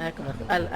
d'accord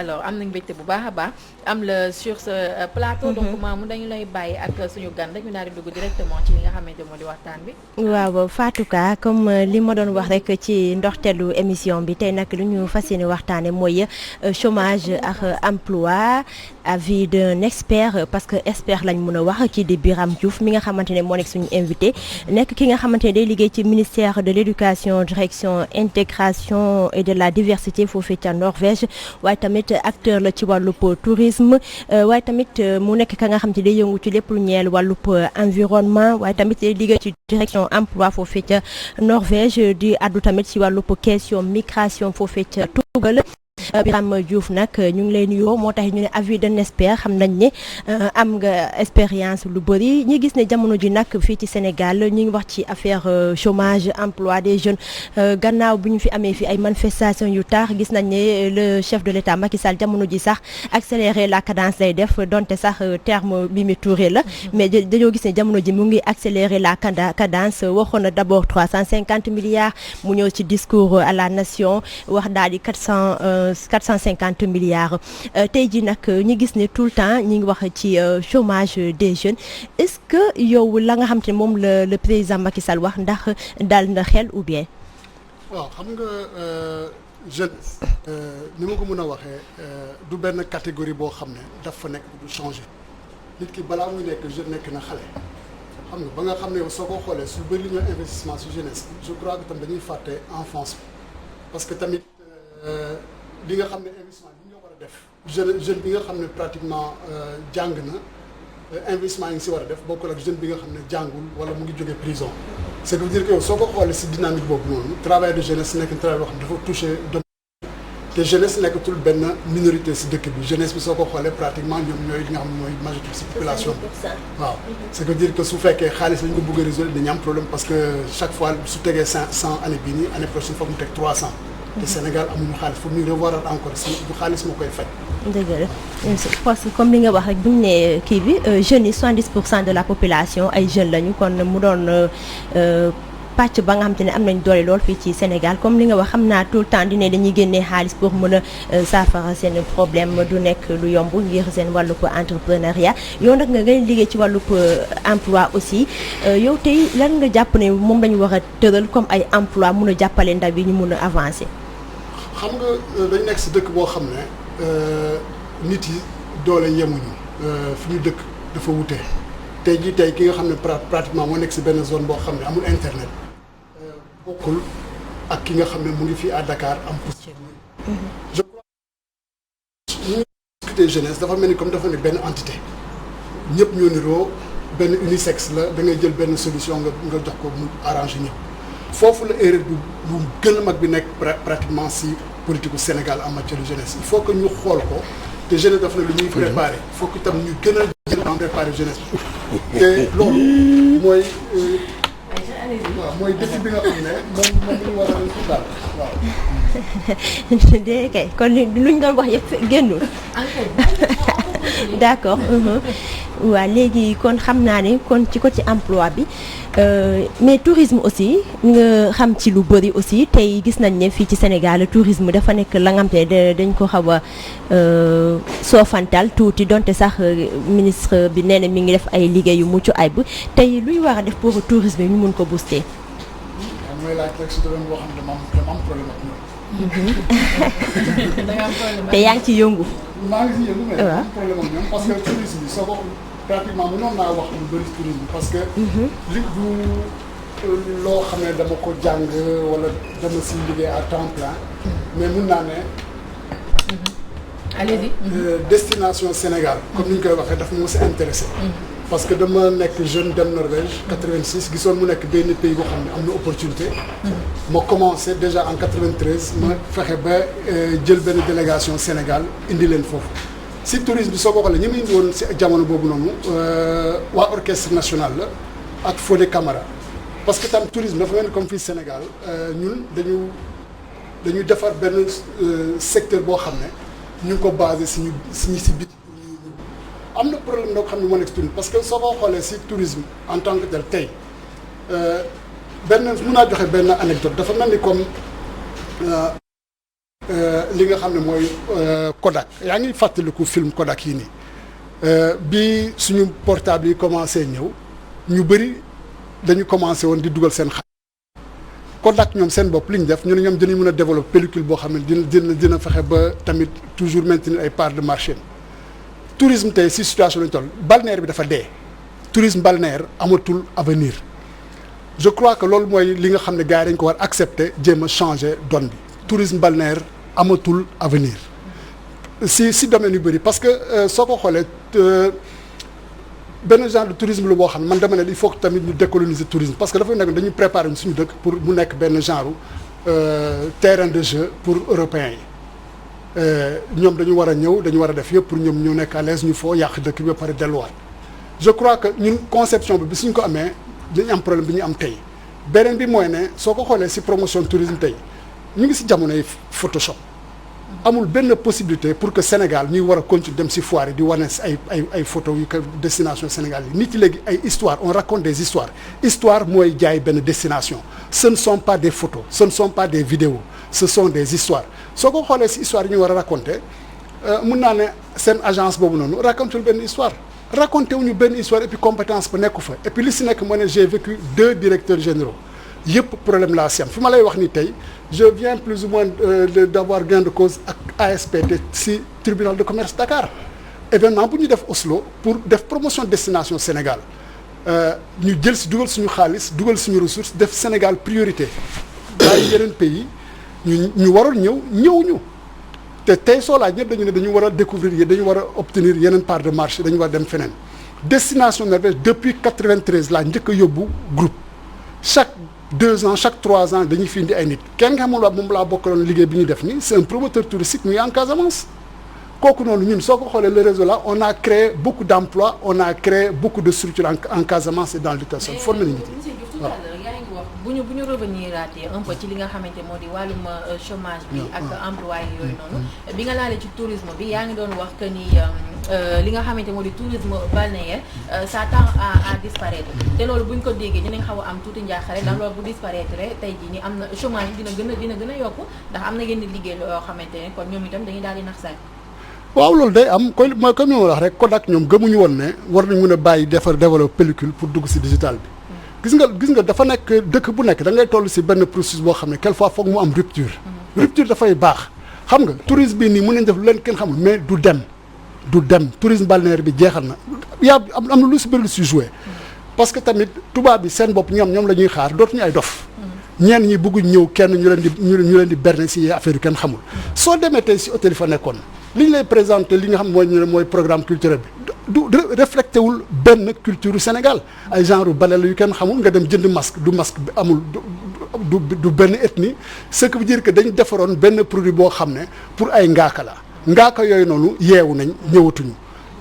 alors am nañ mbégte bu baax a baax am la sur ce plateau. donc Mamou dañu lay bàyyi ak suñu gan rek ñu daal di dugg directement ci li nga xamante moo di waxtaan bi. waaw Fatou Ka comme li ma doon wax rek ci ndorteelu émission bi tey nag lu ñu fas yéene waxtaane mooy chômage ak emploi avis d'un expert parce que expert lañ mën a wax kii di Birame Diouf mi nga xamante ne moo nekk suñu invité nekk ki nga xamante ne day liggéey ci ministère de l'éducation direction intégration et de la diversité foofee ca Norvège waaye tamit acteur la ci wàllub tourisme waaye tamit mu nekk ka nga xamante ne day yëngu ci lépp lu ñeel wàllub environnement waaye tamit day liggéey ci direction emploi foofee ca Norvège di addu tamit ci wàllub question migration foofee ca Tugal. Birame Diouf nag ñu ngi lay nuyoo moo tax ñu ne avis d'un expert xam nañ ne am nga expérience lu bëri ñi gis ne jamono ji nag fii ci Sénégal ñu ngi wax ci affaire chômage emploi des jeunes gannaaw bi ñu fi amee fi ay manifestations yu taax gis nañ ne le chef de l'État Macky Sall jamono ji sax accélérer la cadence lay def donte sax terme Mimi Touré la mais dañoo gis ne jamono ji mu ngi accélérer la cadence waxoon na d'abord 350 milliards mu ñëw ci discours à la nation wax daal di 450 milliards tey jii nag ñi gis ne tout le temps ñi ngi wax ci chômage des jeunes est-ce que yow la nga xam te ne moom le président Macky Sall wax ndax dal na xel ou bien. waaw xam nga jeune ni ma ko mën a waxee du benn catégorie boo xam ne dafa nekk du changer nit ki balaa muy nekk jeune nekk na xale xam nga ba nga xam ne yow soo ko xoolee su bëri li ñoo investissement su jeunesse je crois que tam dañuy fàtte enfance parce que tamit li nga xam ne investissement bi nga war a def jeune bi nga xam ne pratiquement jàng na investissement yi ngi si war a def bokkul ak jeune bi nga xam ne jàngul wala mu ngi jógee prison ce qui veut dire que yow soo ko xoolee si dynamique boobu noonu travail de jeunesse nekk na travail boo xam ne dafa touché te jeunesse nekkatul benn minorité si dëkk bi jeunesse bi soo ko xoolee pratiquement ñoom ñooy li nga xam ne mooy majorité si population bi waaw ce qui veut dire que su fekkee xaalis lañ ko bëgg a résoudre dañu am problème parce que chaque fois su tegee 100 année bii nii année prochaine foog mu teg 300 te Sénégal amuñu xaalis pour ñu revoir encore si bu xaalis moo koy faj. dëgg la parce que comme li nga wax rek bu ñu nee kii bi jeunes yi 70% de la population ay jeunes lañu kon mu doon pàcc ba nga xam te ne am nañ doole lool fii ci Sénégal comme li nga wax xam naa tout le temps dine dañuy génnee xaalis pour mën a saafara seen problème du nekk lu yomb ngir seen wàllub entrepreneuriat yow nag nga ngay liggéey ci wàllub emploi aussi yow tey lan nga jàpp ne moom lañu war a tëral comme ay emploi mun a jàppale ndaw yi ñu mun a avancer. xam nga dañ nekk si dëkk boo xam ne nit yi doole yemuñu fi ñu dëkk dafa wutee tey jii tey ki nga xam ne pratiquement moo nekk si benn zone boo xam ne amul internet bokkul ak ki nga xam ne mu ngi fii à Dakar am position je crois ñu discuter jeunesse dafa mel ni comme dafa ne benn entité ñëpp ñoo niroo benn unisexe la da ngay jël benn solution nga jox ko mu arrangé ñëpp foofu la erreur bu gën a mag bi nekk pratiquement si politique u Sénégal en matière de jeunesse il faut que ñu xool ko te jeunesse dafa ne lu ñuy préparé il faut que itam ñu gën a jël en préparé jeunesse bi te loolu mooy waaw mooy défi bi nga xam ne moom la ñu war a def daal waaw. dégg kay kon luñ doon wax yëpp génnul. d'accord. waaw léegi kon xam naa ne kon ci côté emploi bi mais tourisme aussi nga xam ci lu bëri aussi tey gis nañ ne fii ci Sénégal tourisme dafa nekk la nga xam te dañ ko xaw a soofantal tuuti donte sax ministre bi nee na mi ngi def ay liggéey yu mucc ayib tey luy war a def pour tourisme ñu mun ko booster. waaw mooy laaj rek si domaine boo xam ne dama am problème ak ñoom. da nga am problème te yaa ngi ci yëngu. maa ngi si yëngu mais am problème ak ñoom parce que tourisme bi soo ko pratiquement mënoon naa wax lu bëri tourisme parce que li du loo xam ne dama ko jàng wala dama si liggéey à temps plein mais mun naa ne allez-y. destination Sénégal comme ni ñu koy waxee dafa ma mos a intéressé parce que dama nekk jeune dem Norvège 86 gisoon mu nekk benn pays boo xam ne am na opportunité ma commencé déjà en 93 ma fexe ba jël benn délégation Sénégal indi leen foofu si tourisme bi soo ko xoolee ñi mu indi woon si jamono boobu noonu waa orchestre national la ak Fodé Camara parce que tam tourisme dafa mel ni comme fii Sénégal ñun dañu defar benn secteur boo xam ne ñu ngi ko basé si biti am na problème noo xam ne moo nekk tourisme parce que soo ko xoolee si tourisme en tant que tel tey mun naa joxe benn anecdote dafa mel ni comme li nga xam ne mooy Kodak yaa ngi fàttaliku film Kodak yi nii bi suñu portable yi commencé ñëw ñu bëri dañu commencé woon di dugal seen xaalis Kodak ñoom seen bopp li ñu def ñu ne ñoom dinañ mën a développer pellicule boo xam ne dina fexe ba tamit toujours maintenir ay part de marché tourisme tey si situation lañu toll balnéaire bi dafa dee tourisme balnéaire amatul avenir je crois que loolu mooy li nga xam ne gars yi dañ ko war accepter jéem a changer donne bi tourisme balnéaire amatul avenir si domaine yu bëri parce que soo ko xoolee benn genre de tourisme la boo xam ne man dama ne il faut que tamit ñu décoloniser tourisme parce que dafa nekk dañuy préparer suñu dëkk pour mu nekk benn genre terrain de jeu pour européens yi ñoom dañu war a ñëw dañu war a def yëpp pour ñoom ñu nekk à l'aise ñu foo yàq dëkk bi ba pare delluwaat je crois que ñun conception bi suñ ko amee dañu am problème bi ñu am tey beneen bi mooy ne soo ko xoolee si promotion tourisme tey ñu ngi si jamonoy Photoshop amul benn possibilité pour que Sénégal ñuy war a continuer dem si foire yi di wane ay photos yu que destination Sénégal yi nit yi léegi ay histoire on raconte des histoires histoire mooy jaay benn destination ce ne sont pas des photos ce ne sont pas des vidéos ce sont des histoires soo ko xoolee si histoire yi ñu war a raconter mun naa ne seen agence boobu noonu raconté benn histoire raconté wuñu benn histoire et puis compétence ba nekku fa et puis li si nekk moo ne j'ai vécu 2 directeurs généraux yëpp problème laa si am fi ma lay wax ni tey je viens plus ou moins d'avoir gain de cause ak ASPT si tribunal de commerce Dakar événement bu ñu def Oslo pour def promotion destination Sénégal ñu jël si dugal suñu xaalis dugal suñu ressources def Sénégal priorité waaye yeneen pays ñu waroon ñëwuñu te tey soo laaj ñëpp dañu ne dañu war a découvrir dañu war a obtenir yeneen part de marché dañu war a dem feneen destination Norvège depuis 93 laa njëkk a yóbbu groupe chaque 2 ans chaque 3 ans dañuy fi indi ay nit kenn nga xamul moom laa bokkaloon liggéey bi ñu def nii c'est un promoteur touristique muy en Casamance kooku noonu ñun soo ko xoolee le réseau là on a créé beaucoup d'emplois on a créé beaucoup de structures en Casamance et dans le littoral formé nañu waaw. bu ñu revenir un peu ci li nga xamante moo di wàllum chômage bi ak emploi yooyu noonu bi nga laalee ci tourisme bi yaa ngi doon wax que ni li nga xamante moo di tourisme balnéaire ça tend à disparaître te loolu bu ñu ko déggee dinañ xaw a am tuuti njaaxare ndax loolu bu disparaître tey jii ni am na chômage dina gën a yokku ndax am na yenn liggéey yoo xamante ne kon ñoom itam dañuy daal di nax saay. waaw loolu day am koy mooy comme ni ma wax rek Kodak ñoom gëmuñu woon ne war nañ mën a bàyyi développer pellicule pour dugg si digital bi. gis nga dafa nekk dëkk bu nekk da ngay toll si benn processus boo xam ne quelquefois foog mu am rupture. rupture dafay baax xam nga tourisme bi nii mën nañ def lu leen kenn xamul mais du dem tourisme balnéaire bi jeexal na am na lu si bëri lu si joué. parce que tamit tubaab bi seen bopp ñoom la ñuy xaar dootuñu ay dof. ñenn ñi bëgguñ ñëw kenn ñu leen di berner si affaire yu kenn xamul. soo demee tey si hôtel yi fa nekkoon li ñu lay présenté li nga xam mooy programme culturel bi. du reflecté wul benn culture Sénégal ay genre balel yu kenn xamul nga dem jënd masque du masque bi amul du benn ethnie ce qui veut dire que dañu defaroon benn produit boo xam ne pour ay ngaaka la ngaaka yooyu noonu yeewu nañ ñëwatuñu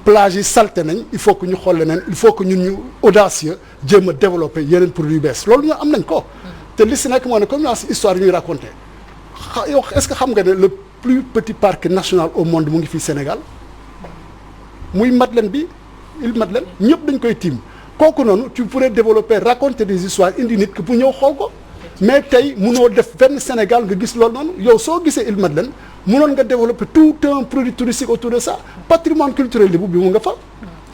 plage yi salté nañ il faut que ñu xool leneen il faut que ñun ñu audacieux jéem a développer yeneen produit yu bees loolu ñu am nañ ko te li si nekk moo ne comme naa si histoire yi ñuy raconté yow est-ce que xam nga ne le plus petit parc national au monde mu ngi fii Sénégal muy Madeleine bi île Madeleine ñëpp dañ koy tiim kooku noonu tu pourrais développer raconter des histoires indi nit ki pour ñëw xool ko mais tey mënoo def benn Sénégal nga gis loolu noonu yow soo gisee île Madeleine mënoon nga développer tout un produit touristique autour de ça patrimoine culturel li bi mu nga fa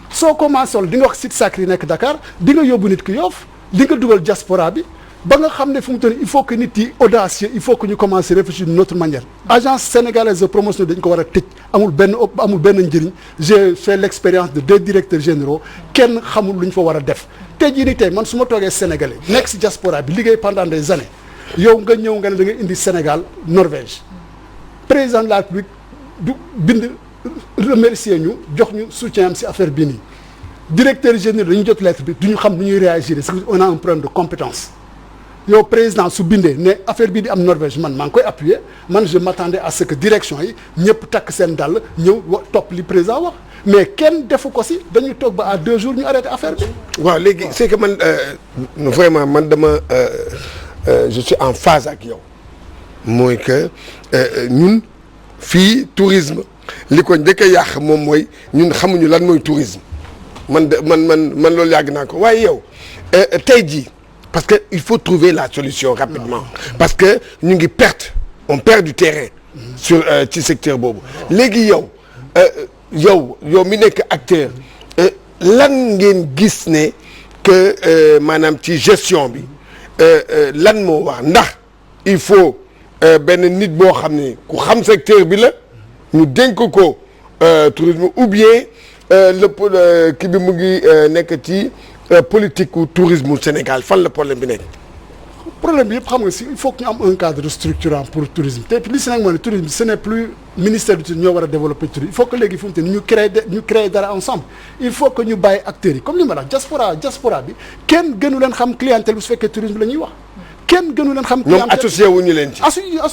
soo commencé wol di nga wax site sacré yi nekk Dakar di nga yóbbu nit ki Yoff di nga dugal diaspora bi ba nga xam ne fu mu toll il faut que nit yi audacieux il faut que ñu commencer réfléchir d'une autre manière agence sénégalaise de promotion dañ ko war a tëj amul benn njëriñ j'ai fait l'expérience de 2 directeurs généraux kenn xamul lu ñu fa war a def tey jii ni tey man su ma toogee sénégalais nekk si diaspora bi liggéey pendant des années yow nga ñëw nga ne da nga indi Sénégal Norvège président de la République du bind remercier ñu jox ñu soutien am si affaire bii nii directeur général dañu jot lettre bi du ñu xam nu ñuy réagir parce que on a un problème de compétence yow président su bindee ne affaire bii di am Norvège man maa ngi koy appuyer man je m'attendais à ce que direction yi ñëpp takk seen dàll ñëw topp li président wax mais kenn defu ko si dañuy toog ba à 2 jours ñu arrêté affaire bi. waaw léegi c'est que man vraiment man dama je suis en phase ak yow mooy que ñun fii tourisme li ko njëkk a yàq moom mooy ñun xamuñu lan mooy tourisme man loolu yàgg naa ko waaye yow tey jii. parce que il faut trouver la solution rapidement parce que ñu ngi on perd du terrain sur ci secteur boobu léegi yow mi nekk acteur lan ngeen gis ne que maanaam ci gestion bi lan moo wax ndax il faut benn nit boo xam ne ku xam secteur bi la ñu dénk ko tourisme ou bien kii bi mu ngi nekk ci politique ou tourisme Sénégal fan la problème bi nekk. problème bi yëpp xam nga si il faut que ñu am un cadre structurant pour tourisme te li si nag moo ne tourisme ce n'est plus ministère du tourisme ñoo war a développer tourisme il faut que léegi fu mu te ñu créer dara ensemble il faut que ñu bàyyi acteurs yi comme li ma la diaspora bi kenn gënu leen xam clientèle bu su fekkee tourisme la ñuy wax kenn gënu leen xam clientèle ñoom associé wu ñu leen ci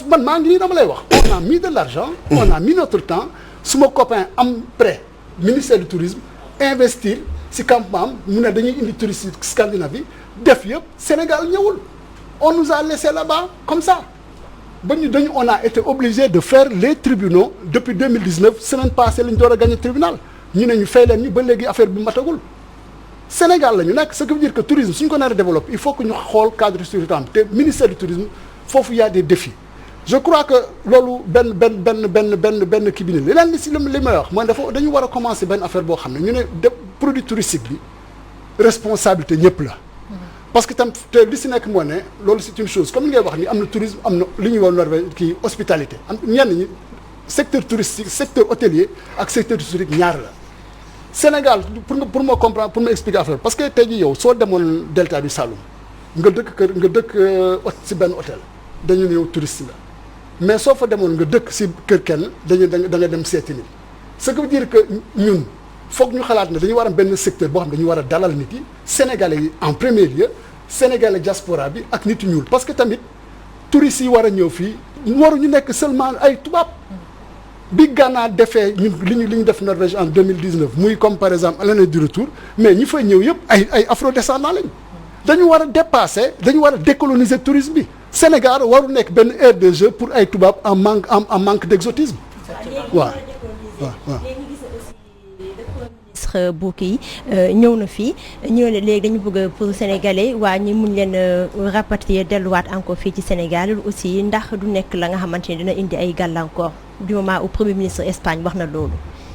man maa ngi nii dama lay wax on a mis de l'argent on a mis notre temps suma copain am prêt ministère du tourisme investir si campement am mu ne dañuy indi touristes Scandinavie def yëpp Sénégal ñëwul on nous a laissé là-bas comme ça on a été obligé de faire les tribunaux depuis 2019 semaine passée la ñu door a gagné tribunal ñu ne ñu fay leen ñu ba léegi affaire bi matagul Sénégal la ñu nekk ce qui veut dire que tourisme suñu ko nar a développer il faut que ñu xool cadre structurant te ministère du tourisme foofu y a des défis je crois que loolu benn kii bi ne leneen li may wax mooy dañu war a commencer benn affaire boo xam ne ñu ne produit touristique bi responsabilité ñëpp la parce que tam te li si nekk moo ne loolu c'est une chose comme li ngay wax ni am na tourisme am na li ñuy wax Norvège kii hospitalité am ñenn ñi secteur touristique secteur hôtelier ak secteur touristique ñaar la Sénégal pour ma comprendre pour ma expliquer affaire parce que tey jii yow soo demoon delta du Saloum nga dëkk si benn hôtel dañu ne yow touriste la mais soo fa demoon nga dëkk si kër kenn da nga dem seeti nit ce qui veut dire que ñun foog ñu xalaat ne dañu war a benn secteur boo xam ne dañu war a dalal nit yi sénégalais yi en premier lieu sénégalais diaspora bi ak nit ñuul parce que tamit touristes yi war a ñëw fii waruñu nekk seulement ay tubaab bi Ghana defee ñun li ñu def Norvège en 2019 muy comme par exemple l'année du retour mais ñi fay ñëw yëpp ay afro-descendants lañu dañu war a dépasser dañu war a décoloniser tourisme bi Sénégal waru nekk benn aire de jeu pour ay tubaab en manque d'exotisme waaw. ministre Bouki ñëw na fii ñëw ne léegi dañu bëgg pour sénégalais waa ñi mun leen rapatrier delluwaat encore fii ci Sénégal aussi ndax du nekk la nga xamante ne dina indi ay gàllankoor du moment où premier ministre Espagne wax na loolu.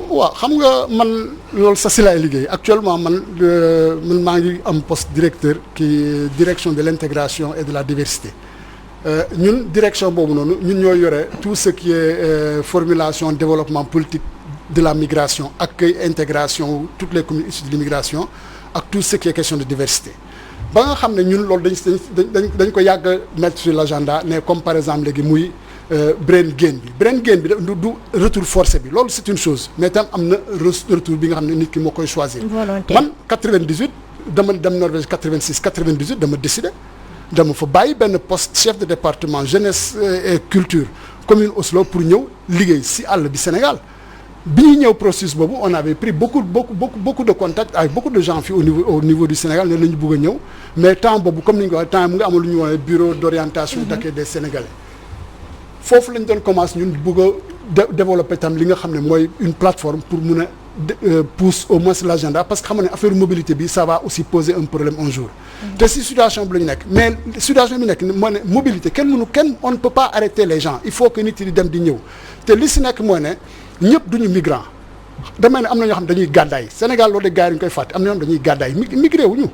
waaw xam nga man loolu sa si laay liggéey actuellement man maa ngi am poste directeur qui direction de l'intégration et de la diversité ñun direction boobu noonu ñun ñoo yore tout ce qui est formulation développement politique de la migration accueil intégration toutes les communautés issues de l'immigration ak tout ce qui est question de diversité ba nga xam ne ñun loolu dañ ko yàgg mettre sur l'agenda ne comme par exemple léegi muy brain gain bi du retour forcé bi loolu c'est une chose mais tam am na retour bi nga xam ne nit ki moo koy choisir man 98 dama dem Norvège 86 98 dama décidé dama fa bàyyi benn poste chef de département jeunesse et culture commune Oslo pour ñëw liggéey si àll bi Sénégal bi ñuy ñëw processus boobu on avait pris beaucoup de contacts avec beaucoup de gens fii au niveau du Sénégal ne la ñu bëgg a ñëw mais temps boobu comme ni ñu ko waxee temps mu nga amoon lu ñu woowee bureau d'orientation d'accueil des Sénégalais foofu lañ doon commencer ñun bëgg a développer tam li nga xam ne mooy une plateforme pour mun a pousse au moins l'agenda parce que xam ne affaire mobilité bi ça va aussi poser un problème un jour te si situation bi la ñu nekk mais situation bi nekk moo ne mobilité on ne peut pas arrêter les gens il faut que nit yi di dem di ñëw te li si nekk mooy ne ñëpp duñu migrant damay ne am na ñoo xam ne dañuy gàddaay Sénégal loolu de gars yi ñu koy fàtte am na ñoo xam dañuy gàddaay migré wuñu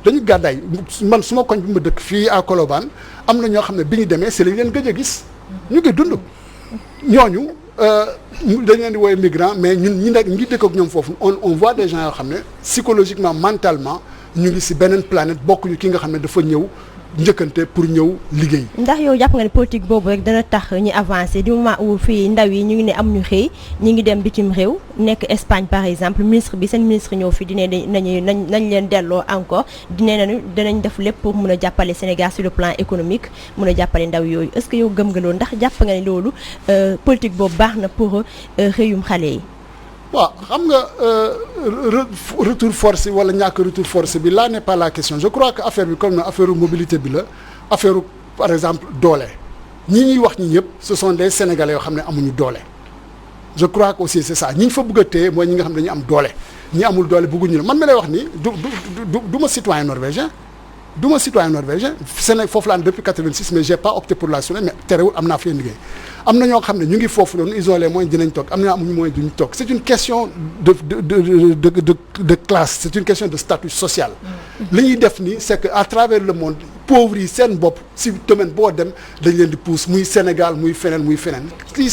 dañuy gàddaay man suma koñ bi ma dëkk fii à Colobane am na ñoo xam ne bi ñu demee c'est lañ leen gëj a gis ñu ngi dund ñooñu dañ leen di woowee migrant mais ñun ñi dëkk ak ñoom foofu on voit des gens yoo xam ne psychologiquement mentalement ñu ngi ci beneen planète bokkuñu ki nga xam ne dafa ñëw njëkkante pour ñëw liggéey. ndax yow jàpp nga ne politique boobu rek dana tax ñu avancer du moment où fii ndaw yi ñu ngi ne am ñu xëy ñu ngi dem bitim réew nekk Espagne par exemple ministre bi seen ministre ñëw fii dine nañ leen delloo encore dinañ def lépp pour mun a jàppale Sénégal sur le plan économique mun a jàppale ndaw yooyu est-ce que yow gëm nga loolu ndax jàpp nga ne loolu politique boobu baax na pour xëyum xale yi. waaw xam nga retour forcé wala ñàkk retour forcé bi là n'est pas la question je crois que affaire bi comme na affaire mobilité bi la affaire par exemple doole ñi ñuy wax ñi ñëpp ce sont des sénégalais yoo xam ne amuñu doole je crois que aussi c'est ça ñi ñu fa bëgg a téye mooy ñi nga xam ne dañu am doole ñi amul doole bëgguñu la man mi lay wax ni du ma citoyen norvégien du ma citoyen norvégien Sénégal foofu laa depuis 86 mais j'ai pas opté pour la nationalité mais terewul am naa fi liggéey am na ñoo xam ne ñu ngi foofu noonu ils ont les moyens dinañ toog am na amuñu moyens duñu toog c'est une question de classe c'est une question de statut social li ñuy def nii c'est que à travers le monde pauvres yi seen bopp si domaine boo dem dañ leen di pousse muy Sénégal muy feneen lii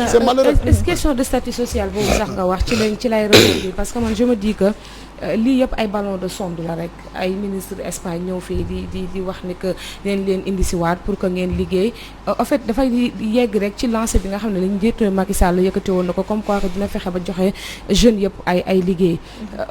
c'est malheureux. question de statut social boobu sax nga wax ci lay rebondir parce que man je me dis que lii yëpp ay ballon de sonde la rek ay ministre Espagne ñëw fii di wax ne que leen indi si waat pour que ngeen liggéey en fait dafay yegg rek ci lancé bi nga xam ne lañ njiitu Macky Sall yëkkati woon na ko comme quoi que dina fexe ba joxe jeunes yëpp ay liggéey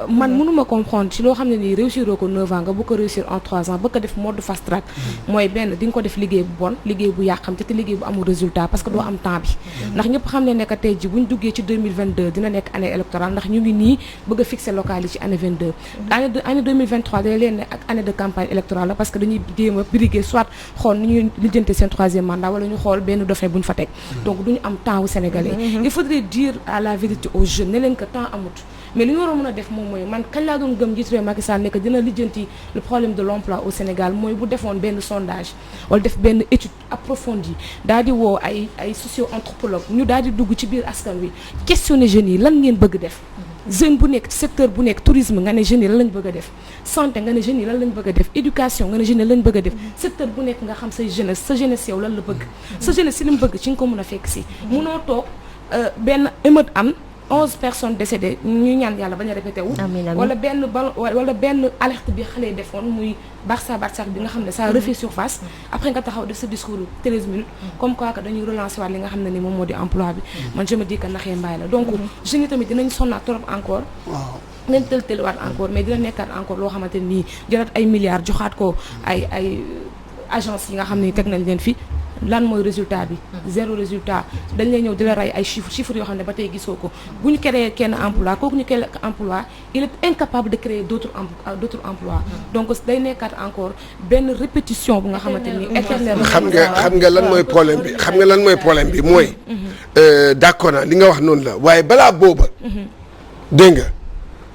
man mënuma comprendre ci loo xam ne nii réussir ko 9 ans nga bu ko réussir en 3 ans bëgg ko def mode fast track mooy benn di nga ko def liggéey bu bon liggéey bu yàqam te liggéey bu amul résultat parce que doo am temps bi ndax ñëpp xam ne nekk tey ji buñ duggee ci 2022 dina nekk année électorale ndax ñu ngi nii bëgg a fixer local yi ci année 22 année 2023 day leen ne ak année de campagne électorale la parce que dañuy jéem a briguer soit xool ni ñuy lijjante seen 3e mandat wala ñu xool benn dauphin bu ñu fa teg donc duñu am temps wu sénégalais il faudrait dire à la vérité aux jeunes ne leen que temps amut mais li ñu war a mën a def moom mooy man kañ laa doon gëm njiitu réew Macky Sall ne que dina lijjanti le problème de l'emploi au Sénégal mooy bu defoon benn sondage wala def benn étude approfondie daal di woo ay socio-anthropologue ñu daal di dugg ci biir askan wi questionner jeunes yi lan ngeen bëgg def jeune bu nekk secteur bu nekk tourisme nga ne jeunes yi lan lañ bëgg a def santé nga ne jeunes yi lan lañ bëgg a def éducation nga ne jeunes yi lan lañ bëgg a def secteur bu nekk nga xam say jeunesse sa jeunesse yow lan la bëgg sa jeunesse si li mu bëgg ci nga ko mën a fekk si munoo toog benn émeute am 11 personnes décédées ñu ñaan yàlla bañ a répété wu wala benn alerte bi xale yi defoon muy Barça bi nga xam ne ça refait surface après nga taxaw def sa discours 13 minutes comme quoi que dañuy relancer waat li nga xam ne ni moom moo di emploi bi man je me dis que naxee mbaay la donc jeunes yi tamit dinañ sonnaat trop encore leen tël-tëlwaat encore mais dina nekkaat encore loo xamante nii jëlaat ay milliards joxaat ko ay agence yi nga xam ne teg nañ leen fi lan mooy résultat bi zéro résultat dañ lay ñëw di la rey ay chiffres yoo xam ne ba tey gisoo ko bu ñu créé kenn emploi kooku ñu créé emploi il est incapable de créer d'autres emplois donc day nekkaat encore benn répétition bu nga xamante ni éternel xam nga lan mooy problème bi mooy d'accord naa li nga wax noonu la waaye balaa booba dégg nga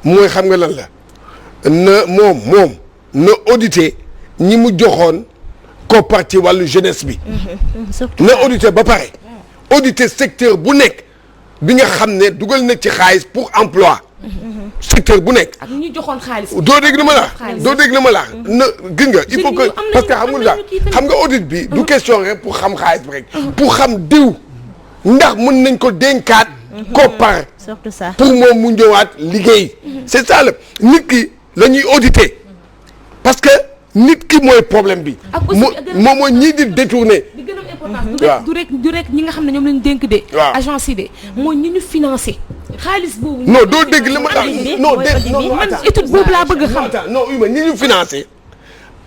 mooy xam nga lan la na moom na auditer ñi mu joxoon koppar ci wàllu jeunesse bi na auditer ba pare auditer secteur bu nekk bi nga xam ne dugal na ci xaalis pour emploi secteur bu nekk ak ñu joxoon xaalis doo dégg na ma la na gis nga il faut que parce que xam nga audit bi du question rek pour xam xaalis bi rek pour xam diw ndax mën nañ ko dénkaat koppar surtout ça pour moom mu ñëwaat liggéey c'est ça la nit ki la ñuy auditer parce que nit ki mooy problème bi moom mooy ñii di détourner di gën a importance du rek ñi nga xam ne ñoom lañu dénk de agence yi de mooy ñi ñu financé xaalis boobu non doo dégg li ma tax non man étude boobu laa bëgg xam non oui mais ñi ñu financé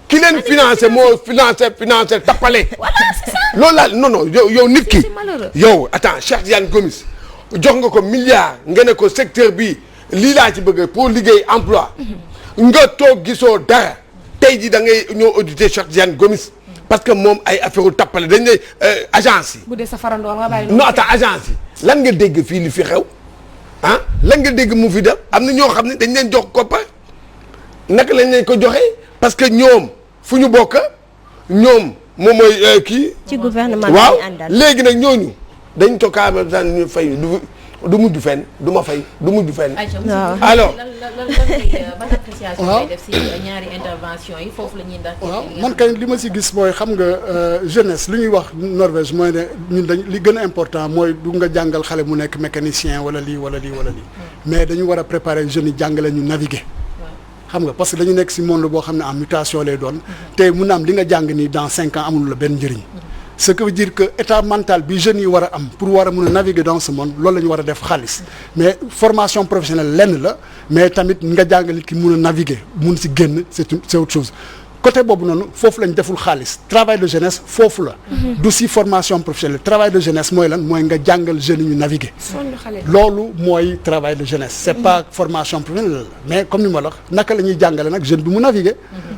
ki leen financé moo financé tappale loolu laa non yow nit ki yow attends Cheikh Tidiane Gomis jox nga ko milliard nga ne ko secteur bi lii laa ci bëgg pour liggéey emploi nga toog gisoo dara tey ji da ngay ñëw auditer Cheikh Tidiane Gomis parce que moom ay affaire u tappale dañ ne agence yi bu dee sa farandoor nga bàyyi non attends agence yi lan nga dégg fii li fi xew lan nga dégg mu fi def am na ñoo xam ne dañ leen jox koppar naka lañ leen ko joxee parce que ñoom fu ñu bokk ñoom moom mooy kii ci gouvernement bi waaw léegi nag ñooñu dañ tokkaama daan ñu fay du mujj fenn du ma fay du mujj fenn. alors ban appréciation ngay def si ñaari intervention yi foofu la ñuy ndax. waaw man kay li ma si gis mooy xam nga jeunesse li ñuy wax Norvège mooy ne ñun dañ li gën a important mooy du nga jàngal xale mu nekk mécanicien wala lii mais dañu war a préparer jeunes yi jàngale ñu naviguer. xam nga parce que dañu nekk si monde boo xam ne en mutation lay doon te mun na am li nga jàng nii dans 5 ans amul la benn njëriñ. ce qui veut dire que état mental bi jeunes yi war a am pour war a mun a naviguer dans ce monde loolu la ñu war a def xaalis mais formation professionnelle lenn la mais tamit nga jàngal nit ki mun a naviguer mun si génn c'est autre chose côté boobu noonu foofu lañ deful xaalis travail de jeunesse foofu la du si formation professionnelle travail de jeunesse mooy lan mooy nga jàngal jeunes yi ñu naviguer loolu mooy travail de jeunesse c'est pas formation professionnelle mais comme ni ma la wax naka la ñuy jàngale nag jeune bi mu naviguer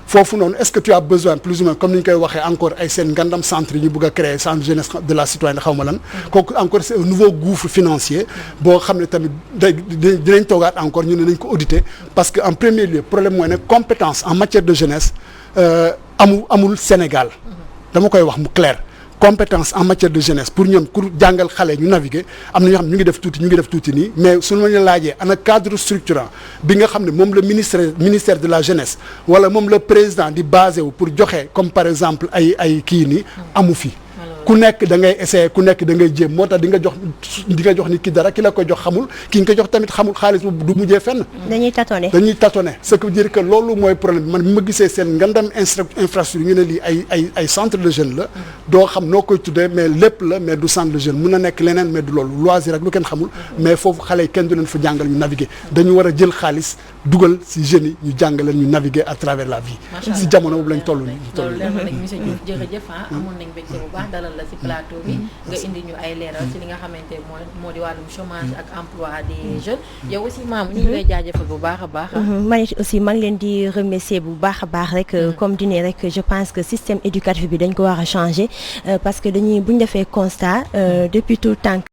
foofu noonu est-ce que tu as besoin plus ou moins comme ni ñu koy waxee encore ay seen ngandam centre yi ñu bëgg a créer centre jeunesse de la citoyenne xaw ma lan kooku encore c'est un nouveau gouffre financier boo xam ne tamit dinañ toogaat encore ñu ne nañ ko auditer parce que en premier lieu problème mooy ne compétence en matière de jeunesse amul Sénégal dama koy wax mu clair compétence en matière de jeunesse pour ñoom pour jàngal xale ñu naviguer am na ñoo xam ne ñu ngi def tuuti nii mais suñu ma ñu laajee ana cadre structurant bi nga xam ne moom la ministère de la jeunesse wala moom la président di basé wu pour joxe comme par exemple ay kii nii amu fi ku nekk da ngay essayer ku nekk da ngay jéem moo tax di nga jox nit ki dara ki la ko jox xamul ki nga ko jox tamit xamul xaalis bu du mujjee fenn. dañuy tâtonner ce qui veut dire que loolu mooy problème man bi ma gisee seen ngandam infrastructure ñu ne lii ay centre de jeunes la doo xam noo koy tuddee mais lépp la mais du centre de jeunes mun na nekk leneen mais du loolu loisir ak lu kenn xamul mais foofu xale yi kenn du leen fa jàngal ñu naviguer dañu war a jël xaalis dugal ci jeunes yi ñu jàngal leen ñu naviguer à travers la vie. ci jamono boobu lañ toll nii. loolu leer na nag monsieur Diouf jërëjëf amoon nañ mbégte bu baax dalal la ci plateau bi nga indi ñu ay leeral ci li nga xamante moo di wàllum chômage ak emploi des jeunes yow aussi maam ñu ngi lay jaajëfal bu baax a baax man it aussi maa ngi leen di remercier bu baax a baax rek comme di ne rek je pense que système éducatif bi dañ ko war a changer parce que bu ñu defee constat depuis tout le temps